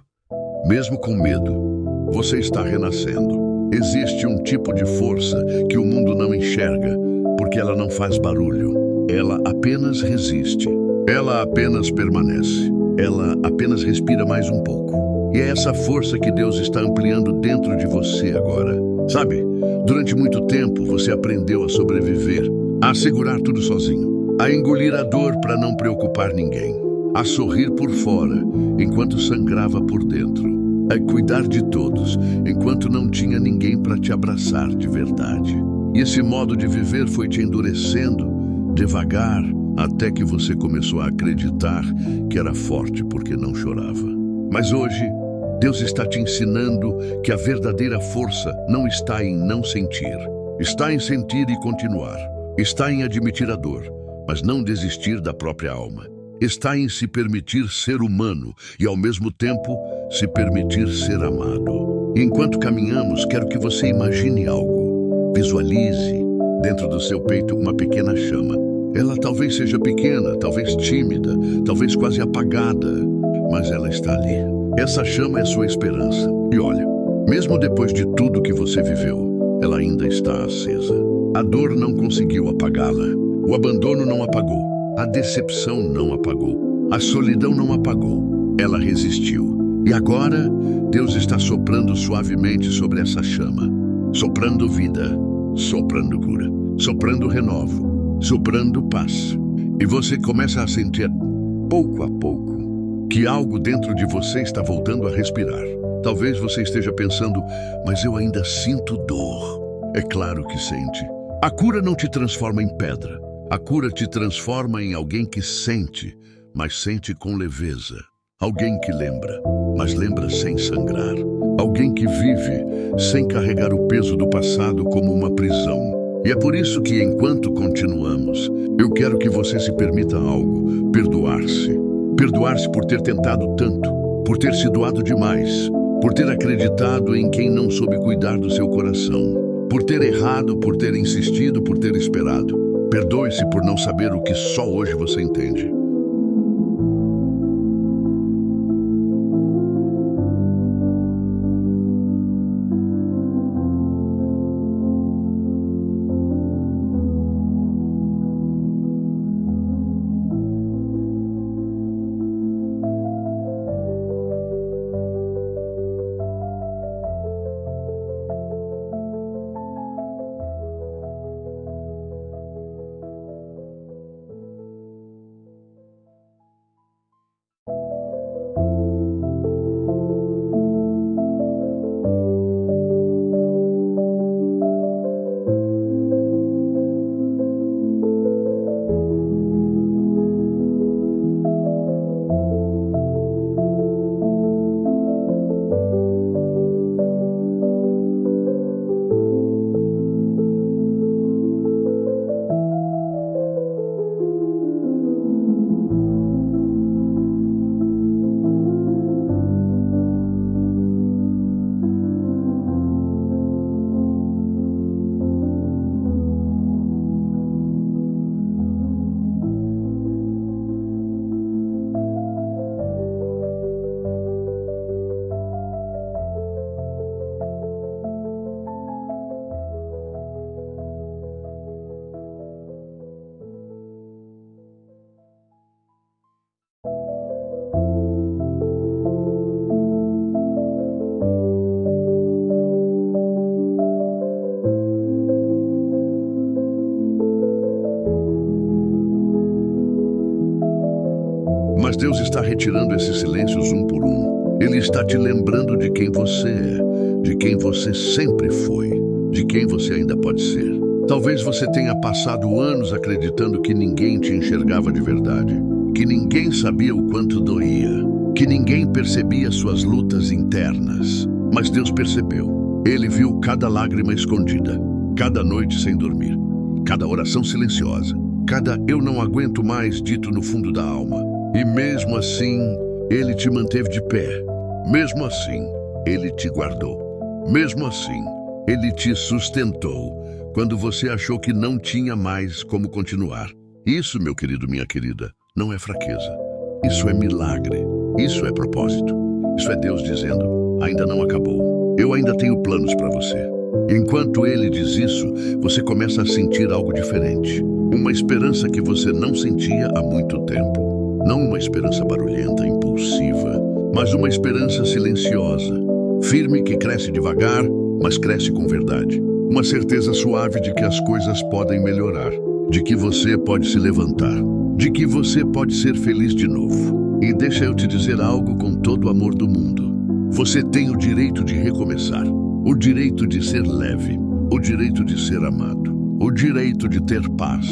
mesmo com medo, você está renascendo. Existe um tipo de força que o mundo não enxerga, porque ela não faz barulho. Ela apenas resiste. Ela apenas permanece. Ela apenas respira mais um pouco. E é essa força que Deus está ampliando dentro de você agora. Sabe, durante muito tempo você aprendeu a sobreviver, a segurar tudo sozinho, a engolir a dor para não preocupar ninguém, a sorrir por fora enquanto sangrava por dentro, a cuidar de todos enquanto não tinha ninguém para te abraçar de verdade. E esse modo de viver foi te endurecendo, devagar, até que você começou a acreditar que era forte porque não chorava. Mas hoje, Deus está te ensinando que a verdadeira força não está em não sentir. Está em sentir e continuar. Está em admitir a dor, mas não desistir da própria alma. Está em se permitir ser humano e, ao mesmo tempo, se permitir ser amado. E enquanto caminhamos, quero que você imagine algo. Visualize dentro do seu peito uma pequena chama. Ela talvez seja pequena, talvez tímida, talvez quase apagada, mas ela está ali. Essa chama é sua esperança. E olha, mesmo depois de tudo que você viveu, ela ainda está acesa. A dor não conseguiu apagá-la. O abandono não apagou. A decepção não apagou. A solidão não apagou. Ela resistiu. E agora, Deus está soprando suavemente sobre essa chama. Soprando vida, soprando cura, soprando renovo, soprando paz. E você começa a sentir, pouco a pouco, que algo dentro de você está voltando a respirar. Talvez você esteja pensando, mas eu ainda sinto dor. É claro que sente. A cura não te transforma em pedra. A cura te transforma em alguém que sente, mas sente com leveza. Alguém que lembra, mas lembra sem sangrar. Alguém que vive sem carregar o peso do passado como uma prisão. E é por isso que, enquanto continuamos, eu quero que você se permita algo: perdoar-se. Perdoar-se por ter tentado tanto, por ter se doado demais, por ter acreditado em quem não soube cuidar do seu coração, por ter errado, por ter insistido, por ter esperado. Perdoe-se por não saber o que só hoje você entende. Mas Deus está retirando esses silêncios um por um. Ele está te lembrando de quem você é, de quem você sempre foi, de quem você ainda pode ser. Talvez você tenha passado anos acreditando que ninguém te enxergava de verdade, que ninguém sabia o quanto doía, que ninguém percebia suas lutas internas. Mas Deus percebeu. Ele viu cada lágrima escondida, cada noite sem dormir, cada oração silenciosa, cada "eu não aguento mais" dito no fundo da alma. E mesmo assim, Ele te manteve de pé. Mesmo assim, Ele te guardou. Mesmo assim, Ele te sustentou quando você achou que não tinha mais como continuar. Isso, meu querido, minha querida, não é fraqueza. Isso é milagre. Isso é propósito. Isso é Deus dizendo: ainda não acabou. Eu ainda tenho planos para você. Enquanto Ele diz isso, você começa a sentir algo diferente. Uma esperança que você não sentia há muito tempo. Não uma esperança barulhenta, impulsiva, mas uma esperança silenciosa, firme, que cresce devagar, mas cresce com verdade. Uma certeza suave de que as coisas podem melhorar, de que você pode se levantar, de que você pode ser feliz de novo. E deixa eu te dizer algo com todo o amor do mundo. Você tem o direito de recomeçar, o direito de ser leve, o direito de ser amado, o direito de ter paz,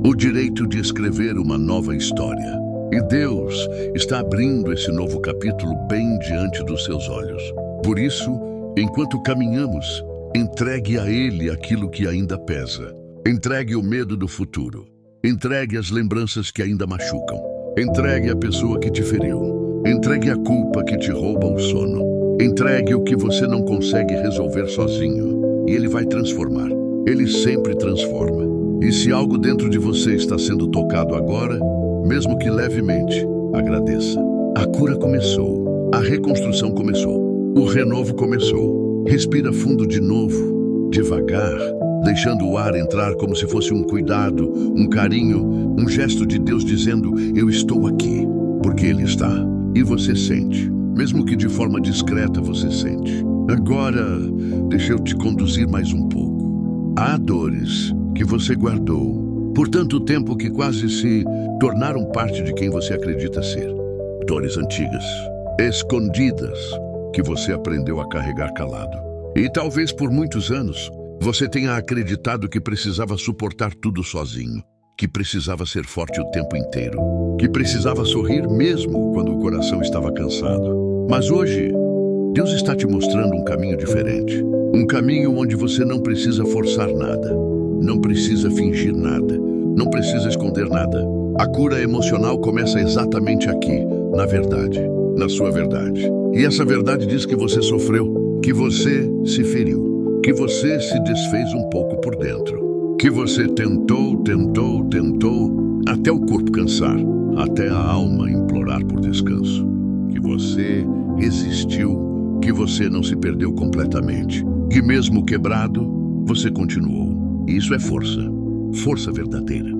o direito de escrever uma nova história. E Deus está abrindo esse novo capítulo bem diante dos seus olhos. Por isso, enquanto caminhamos, entregue a Ele aquilo que ainda pesa. Entregue o medo do futuro. Entregue as lembranças que ainda machucam. Entregue a pessoa que te feriu. Entregue a culpa que te rouba o sono. Entregue o que você não consegue resolver sozinho. E Ele vai transformar. Ele sempre transforma. E se algo dentro de você está sendo tocado agora, mesmo que levemente, agradeça. A cura começou. A reconstrução começou. O renovo começou. Respira fundo de novo, devagar, deixando o ar entrar como se fosse um cuidado, um carinho, um gesto de Deus dizendo: eu estou aqui, porque Ele está. E você sente, mesmo que de forma discreta você sente. Agora, deixa eu te conduzir mais um pouco. Há dores que você guardou por tanto tempo que quase se tornaram parte de quem você acredita ser. Dores antigas, escondidas, que você aprendeu a carregar calado. E talvez por muitos anos você tenha acreditado que precisava suportar tudo sozinho, que precisava ser forte o tempo inteiro, que precisava sorrir mesmo quando o coração estava cansado. Mas hoje, Deus está te mostrando um caminho diferente. Um caminho onde você não precisa forçar nada, não precisa fingir nada, não precisa esconder nada. A cura emocional começa exatamente aqui, na verdade, na sua verdade. E essa verdade diz que você sofreu, que você se feriu, que você se desfez um pouco por dentro, que você tentou, até o corpo cansar, até a alma implorar por descanso, que você resistiu, que você não se perdeu completamente, que mesmo quebrado, você continuou. Isso é força, força verdadeira,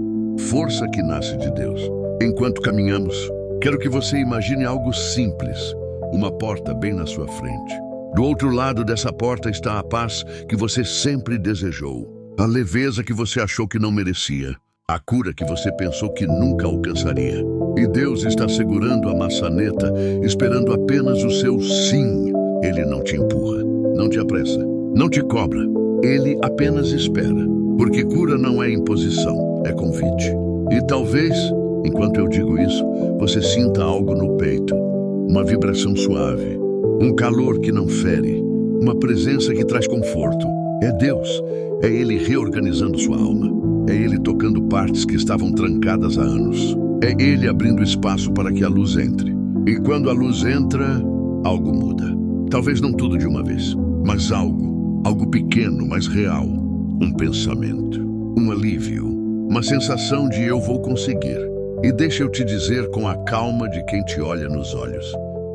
força que nasce de Deus. Enquanto caminhamos, quero que você imagine algo simples, uma porta bem na sua frente. Do outro lado dessa porta está a paz que você sempre desejou, a leveza que você achou que não merecia, a cura que você pensou que nunca alcançaria. E Deus está segurando a maçaneta, esperando apenas o seu sim. Ele não te empurra, não te apressa, não te cobra. Ele apenas espera, porque cura não é imposição, é convite. E talvez, enquanto eu digo isso, você sinta algo no peito, uma vibração suave, um calor que não fere, uma presença que traz conforto. É Deus, é Ele reorganizando sua alma, é Ele tocando partes que estavam trancadas há anos, é Ele abrindo espaço para que a luz entre. E quando a luz entra, algo muda. Talvez não tudo de uma vez, mas algo pequeno, mas real. Um pensamento, um alívio, uma sensação de eu vou conseguir. E deixa eu te dizer com a calma de quem te olha nos olhos: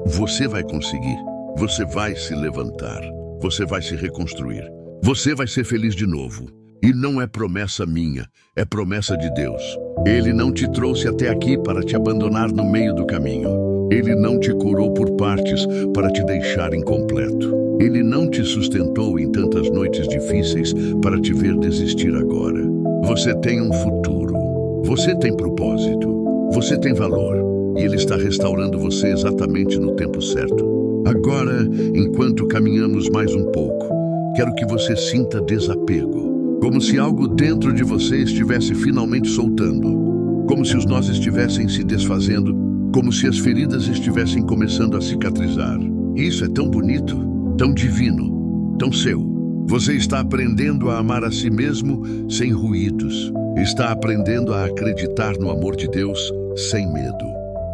você vai conseguir, você vai se levantar, você vai se reconstruir, você vai ser feliz de novo. E não é promessa minha, é promessa de Deus. Ele não te trouxe até aqui para te abandonar no meio do caminho. Ele não te curou por partes para te deixar incompleto. Ele não te sustentou em tantas noites difíceis para te ver desistir agora. Você tem um futuro. Você tem propósito. Você tem valor. E Ele está restaurando você exatamente no tempo certo. Agora, enquanto caminhamos mais um pouco, quero que você sinta desapego. Como se algo dentro de você estivesse finalmente soltando. Como se os nós estivessem se desfazendo. Como se as feridas estivessem começando a cicatrizar. Isso é tão bonito, tão divino, tão seu. Você está aprendendo a amar a si mesmo sem ruídos. Está aprendendo a acreditar no amor de Deus sem medo.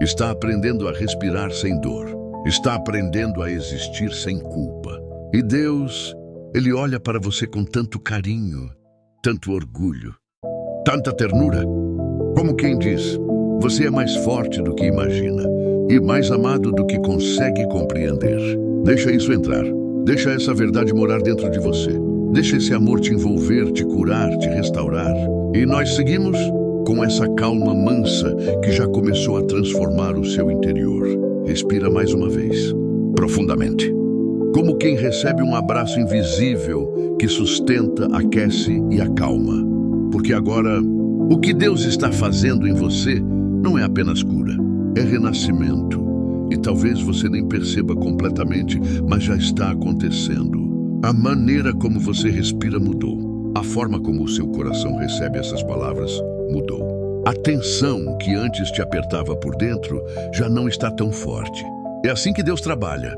Está aprendendo a respirar sem dor. Está aprendendo a existir sem culpa. E Deus, Ele olha para você com tanto carinho, tanto orgulho, tanta ternura. Como quem diz: você é mais forte do que imagina e mais amado do que consegue compreender. Deixa isso entrar. Deixa essa verdade morar dentro de você. Deixa esse amor te envolver, te curar, te restaurar. E nós seguimos com essa calma mansa que já começou a transformar o seu interior. Respira mais uma vez, profundamente. Como quem recebe um abraço invisível que sustenta, aquece e acalma. Porque agora, o que Deus está fazendo em você não é apenas cura, é renascimento. E talvez você nem perceba completamente, mas já está acontecendo. A maneira como você respira mudou. A forma como o seu coração recebe essas palavras mudou. A tensão que antes te apertava por dentro já não está tão forte. É assim que Deus trabalha.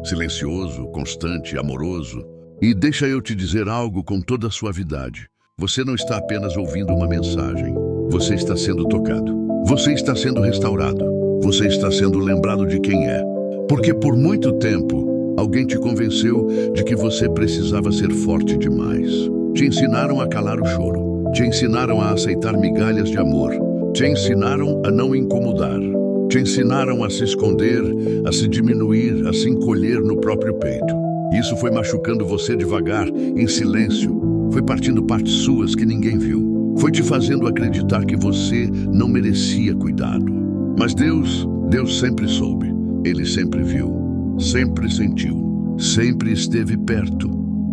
Silencioso, constante, amoroso. E deixa eu te dizer algo com toda a suavidade. Você não está apenas ouvindo uma mensagem. Você está sendo tocado. Você está sendo restaurado. Você está sendo lembrado de quem é. Porque por muito tempo, alguém te convenceu de que você precisava ser forte demais. Te ensinaram a calar o choro. Te ensinaram a aceitar migalhas de amor. Te ensinaram a não incomodar. Te ensinaram a se esconder, a se diminuir, a se encolher no próprio peito. Isso foi machucando você devagar, em silêncio. Foi foi partindo partes suas que ninguém viu. Foi te fazendo acreditar que você não merecia cuidado. Mas Deus sempre soube. Ele sempre viu, sempre sentiu, sempre esteve perto,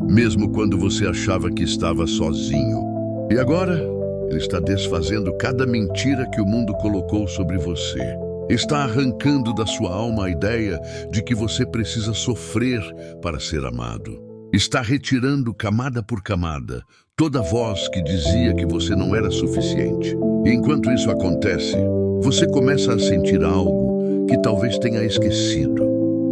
mesmo quando você achava que estava sozinho. E agora, Ele está desfazendo cada mentira que o mundo colocou sobre você. Está arrancando da sua alma a ideia de que você precisa sofrer para ser amado. Está retirando camada por camada toda voz que dizia que você não era suficiente. E enquanto isso acontece, você começa a sentir algo que talvez tenha esquecido.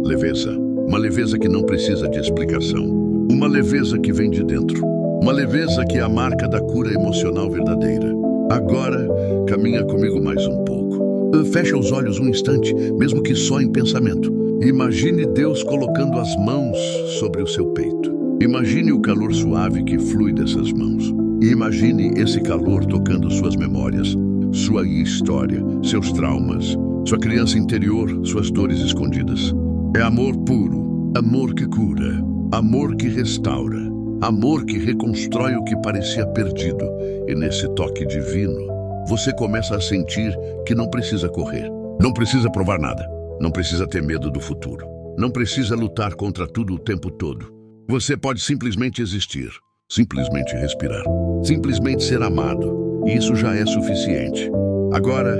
Leveza. Uma leveza que não precisa de explicação. Uma leveza que vem de dentro. Uma leveza que é a marca da cura emocional verdadeira. Agora, caminha comigo mais um pouco. Fecha os olhos um instante, mesmo que só em pensamento. Imagine Deus colocando as mãos sobre o seu peito. Imagine o calor suave que flui dessas mãos. E imagine esse calor tocando suas memórias, sua história, seus traumas, sua criança interior, suas dores escondidas. É amor puro, amor que cura, amor que restaura, amor que reconstrói o que parecia perdido. E nesse toque divino, você começa a sentir que não precisa correr, não precisa provar nada, não precisa ter medo do futuro, não precisa lutar contra tudo o tempo todo. Você pode simplesmente existir, simplesmente respirar, simplesmente ser amado, e isso já é suficiente. Agora,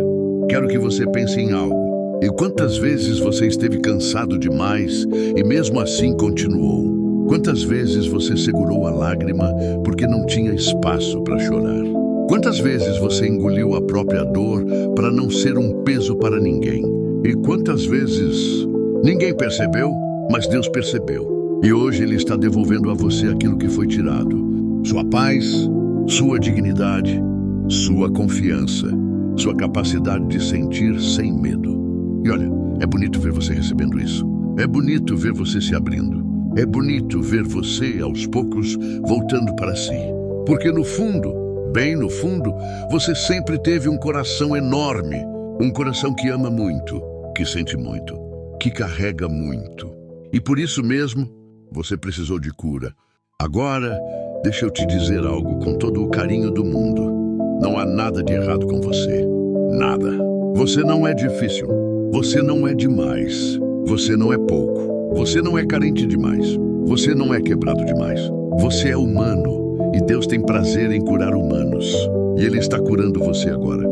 quero que você pense em algo. E quantas vezes você esteve cansado demais e mesmo assim continuou? Quantas vezes você segurou a lágrima porque não tinha espaço para chorar? Quantas vezes você engoliu a própria dor para não ser um peso para ninguém? E quantas vezes ninguém percebeu, mas Deus percebeu? E hoje Ele está devolvendo a você aquilo que foi tirado. Sua paz, sua dignidade, sua confiança, sua capacidade de sentir sem medo. E olha, é bonito ver você recebendo isso. É bonito ver você se abrindo. É bonito ver você, aos poucos, voltando para si. Porque no fundo, bem no fundo, você sempre teve um coração enorme. Um coração que ama muito, que sente muito, que carrega muito. E por isso mesmo, você precisou de cura. Agora, deixa eu te dizer algo com todo o carinho do mundo. Não há nada de errado com você. Nada. Você não é difícil. Você não é demais. Você não é pouco. Você não é carente demais. Você não é quebrado demais. Você é humano e Deus tem prazer em curar humanos. E Ele está curando você agora.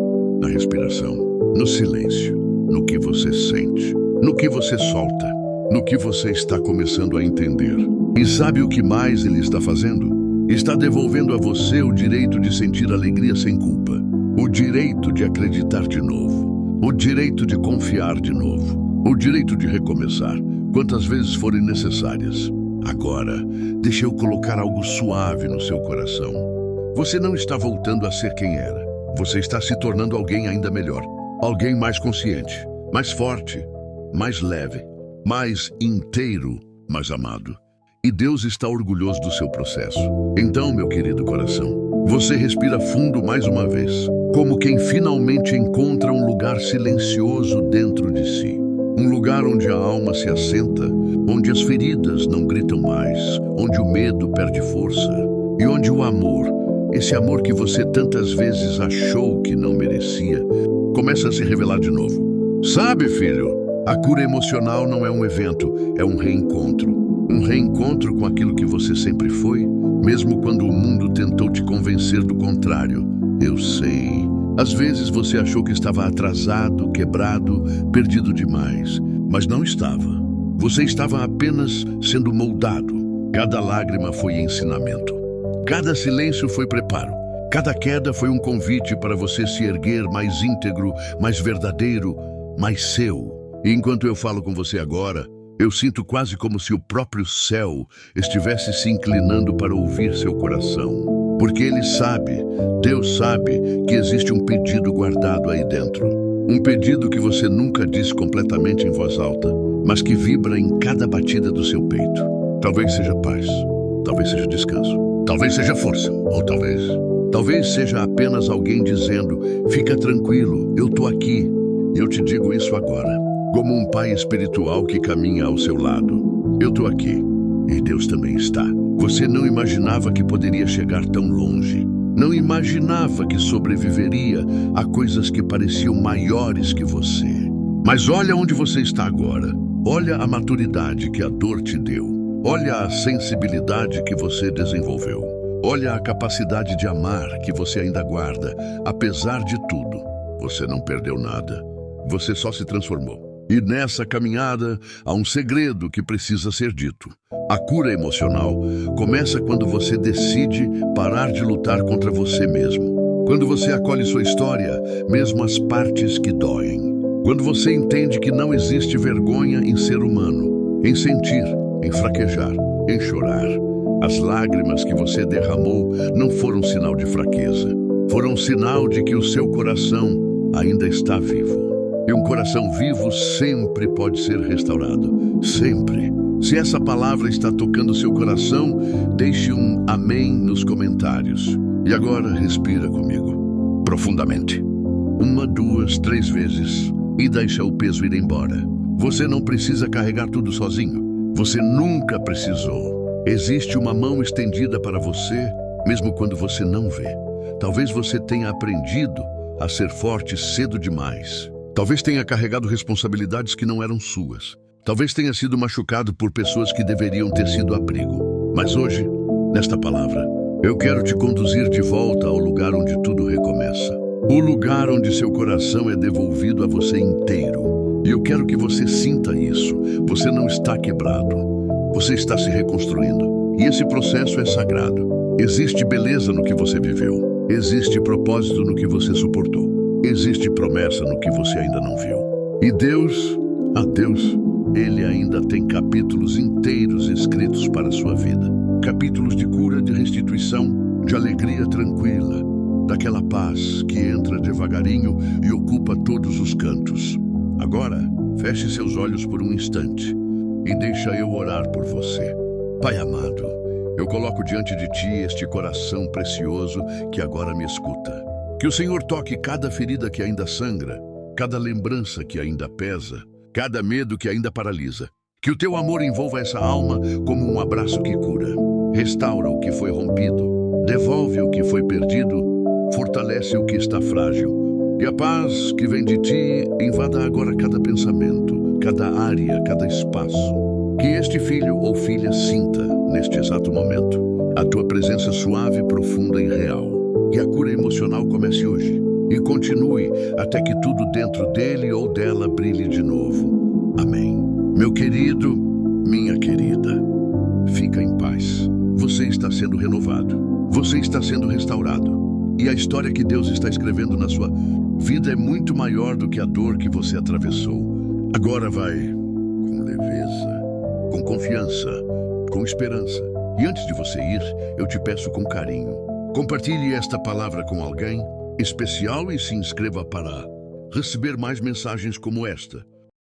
Na respiração, no silêncio, no que você sente, no que você solta, no que você está começando a entender. E sabe o que mais Ele está fazendo? Está devolvendo a você o direito de sentir alegria sem culpa. O direito de acreditar de novo. O direito de confiar de novo. O direito de recomeçar, quantas vezes forem necessárias. Agora, deixa eu colocar algo suave no seu coração. Você não está voltando a ser quem era. Você está se tornando alguém ainda melhor. Alguém mais consciente, mais forte, mais leve, mais inteiro, mais amado. E Deus está orgulhoso do seu processo. Então, meu querido coração, você respira fundo mais uma vez, como quem finalmente encontra um lugar silencioso dentro de si. Um lugar onde a alma se assenta, onde as feridas não gritam mais, onde o medo perde força e onde o amor, esse amor que você tantas vezes achou que não merecia, começa a se revelar de novo. Sabe, filho, a cura emocional não é um evento, é um reencontro. Um reencontro com aquilo que você sempre foi, mesmo quando o mundo tentou te convencer do contrário. Eu sei. Às vezes você achou que estava atrasado, quebrado, perdido demais, mas não estava. Você estava apenas sendo moldado. Cada lágrima foi ensinamento. Cada silêncio foi preparo. Cada queda foi um convite para você se erguer mais íntegro, mais verdadeiro, mais seu. E enquanto eu falo com você agora, eu sinto quase como se o próprio céu estivesse se inclinando para ouvir seu coração. Porque Ele sabe, Deus sabe, que existe um pedido guardado aí dentro. Um pedido que você nunca diz completamente em voz alta, mas que vibra em cada batida do seu peito. Talvez seja paz, talvez seja descanso, talvez seja força, ou talvez seja apenas alguém dizendo: fica tranquilo, eu tô aqui. E eu te digo isso agora, como um pai espiritual que caminha ao seu lado. Eu tô aqui, e Deus também está. Você não imaginava que poderia chegar tão longe. Não imaginava que sobreviveria a coisas que pareciam maiores que você. Mas olha onde você está agora. Olha a maturidade que a dor te deu. Olha a sensibilidade que você desenvolveu. Olha a capacidade de amar que você ainda guarda. Apesar de tudo, você não perdeu nada. Você só se transformou. E nessa caminhada há um segredo que precisa ser dito. A cura emocional começa quando você decide parar de lutar contra você mesmo. Quando você acolhe sua história, mesmo as partes que doem. Quando você entende que não existe vergonha em ser humano, em sentir, em fraquejar, em chorar. As lágrimas que você derramou não foram sinal de fraqueza. Foram sinal de que o seu coração ainda está vivo. E um coração vivo sempre pode ser restaurado. Sempre. Se essa palavra está tocando seu coração, deixe um amém nos comentários. E agora respira comigo, profundamente. 1, 2, 3 vezes e deixa o peso ir embora. Você não precisa carregar tudo sozinho. Você nunca precisou. Existe uma mão estendida para você, mesmo quando você não vê. Talvez você tenha aprendido a ser forte cedo demais. Talvez tenha carregado responsabilidades que não eram suas. Talvez tenha sido machucado por pessoas que deveriam ter sido abrigo. Mas hoje, nesta palavra, eu quero te conduzir de volta ao lugar onde tudo recomeça. O lugar onde seu coração é devolvido a você inteiro. E eu quero que você sinta isso. Você não está quebrado. Você está se reconstruindo. E esse processo é sagrado. Existe beleza no que você viveu. Existe propósito no que você suportou. Existe promessa no que você ainda não viu. E Deus, Ele ainda tem capítulos inteiros escritos para a sua vida. Capítulos de cura, de restituição, de alegria tranquila, daquela paz que entra devagarinho e ocupa todos os cantos. Agora, feche seus olhos por um instante e deixa eu orar por você. Pai amado, eu coloco diante de Ti este coração precioso que agora me escuta. Que o Senhor toque cada ferida que ainda sangra, cada lembrança que ainda pesa, cada medo que ainda paralisa. Que o Teu amor envolva essa alma como um abraço que cura. Restaura o que foi rompido, devolve o que foi perdido, fortalece o que está frágil. E a paz que vem de Ti invada agora cada pensamento, cada área, cada espaço. Que este filho ou filha sinta, neste exato momento, a Tua presença suave, profunda e real. E a cura emocional comece hoje e continue até que tudo dentro dele ou dela brilhe de novo. Amém. Meu querido, minha querida, fica em paz. Você está sendo renovado. Você está sendo restaurado. E a história que Deus está escrevendo na sua vida é muito maior do que a dor que você atravessou. Agora vai com leveza, com confiança, com esperança. E antes de você ir, eu te peço com carinho. Compartilhe esta palavra com alguém especial e se inscreva para receber mais mensagens como esta.